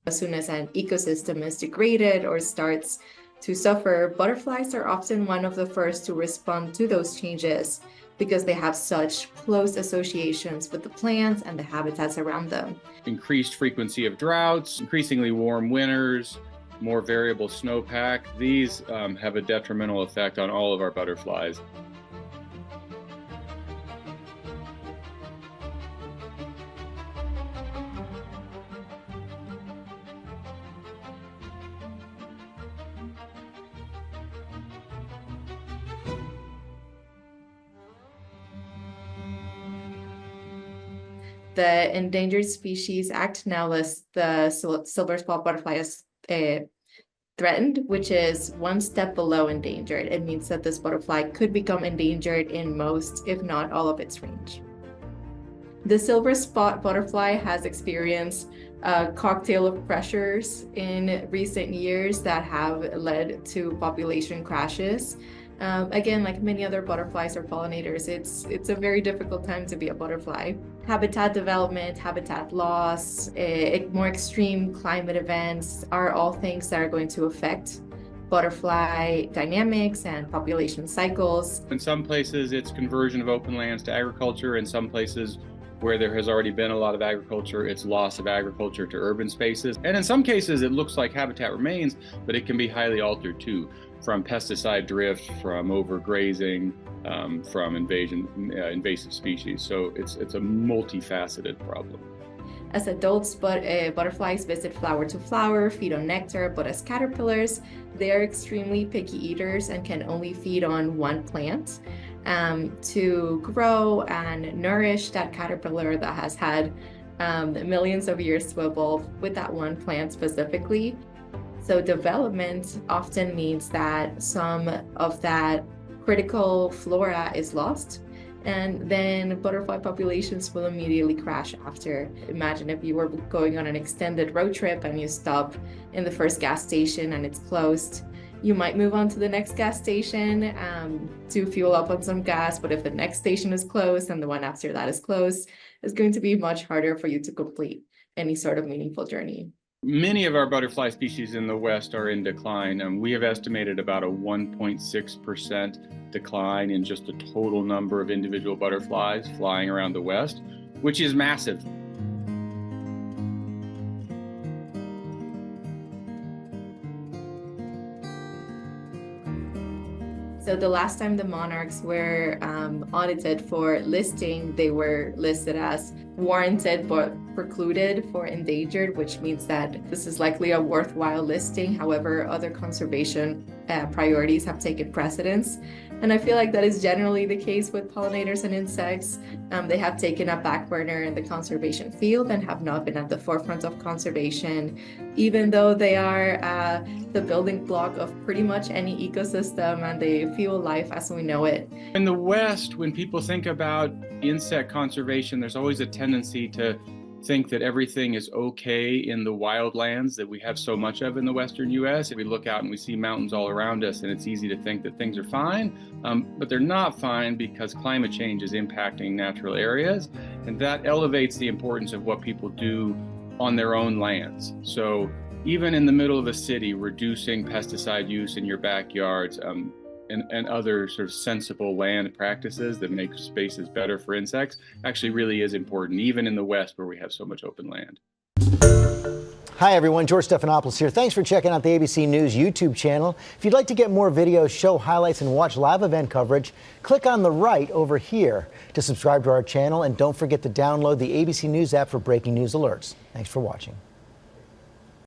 As soon as an ecosystem is degraded or starts to suffer, butterflies are often one of the first to respond to those changes because they have such close associations with the plants and the habitats around them. Increased frequency of droughts, increasingly warm winters, more variable snowpack, these have a detrimental effect on all of our butterflies. The Endangered Species Act now lists the silverspot butterfly as threatened, which is one step below endangered. It means that this butterfly could become endangered in most, if not all of its range. The silverspot butterfly has experienced a cocktail of pressures in recent years that have led to population crashes. Again, like many other butterflies or pollinators, it's a very difficult time to be a butterfly. Habitat development, habitat loss, more extreme climate events are all things that are going to affect butterfly dynamics and population cycles. In some places, it's conversion of open lands to agriculture. In some places where there has already been a lot of agriculture, it's loss of agriculture to urban spaces. And in some cases, it looks like habitat remains, but it can be highly altered too, from pesticide drift, from overgrazing, from invasive species. So it's a multifaceted problem. As adults, butterflies visit flower to flower, feed on nectar, but as caterpillars, they are extremely picky eaters and can only feed on one plant. To grow and nourish that caterpillar that has had millions of years to evolve with that one plant specifically. So development often means that some of that critical flora is lost, and then butterfly populations will immediately crash after. Imagine if you were going on an extended road trip and you stop in the first gas station and it's closed. You might move on to the next gas station to fuel up on some gas, but if the next station is closed and the one after that is closed, it's going to be much harder for you to complete any sort of meaningful journey. Many of our butterfly species in the West are in decline. We have estimated about a 1.6% decline in just the total number of individual butterflies flying around the West, which is massive. So the last time the monarchs were audited for listing, they were listed as warranted but precluded for endangered, which means that this is likely a worthwhile listing. However, other conservation priorities have taken precedence. And I feel like that is generally the case with pollinators and insects. They have taken a back burner in the conservation field and have not been at the forefront of conservation, even though they are the building block of pretty much any ecosystem and they fuel life as we know it. In the West, when people think about insect conservation, there's always a tendency to think that everything is okay in the wildlands that we have so much of in the Western US. We look out and we see mountains all around us and it's easy to think that things are fine, but they're not fine because climate change is impacting natural areas, and that elevates the importance of what people do on their own lands. So even in the middle of a city, reducing pesticide use in your backyards, and other sort of sensible land practices that make spaces better for insects actually really is important, even in the West where we have so much open land. Hi everyone, George Stephanopoulos here. Thanks for checking out the ABC News YouTube channel. If you'd like to get more videos, show highlights, and watch live event coverage, click on the right over here to subscribe to our channel, and don't forget to download the ABC News app for breaking news alerts. Thanks for watching.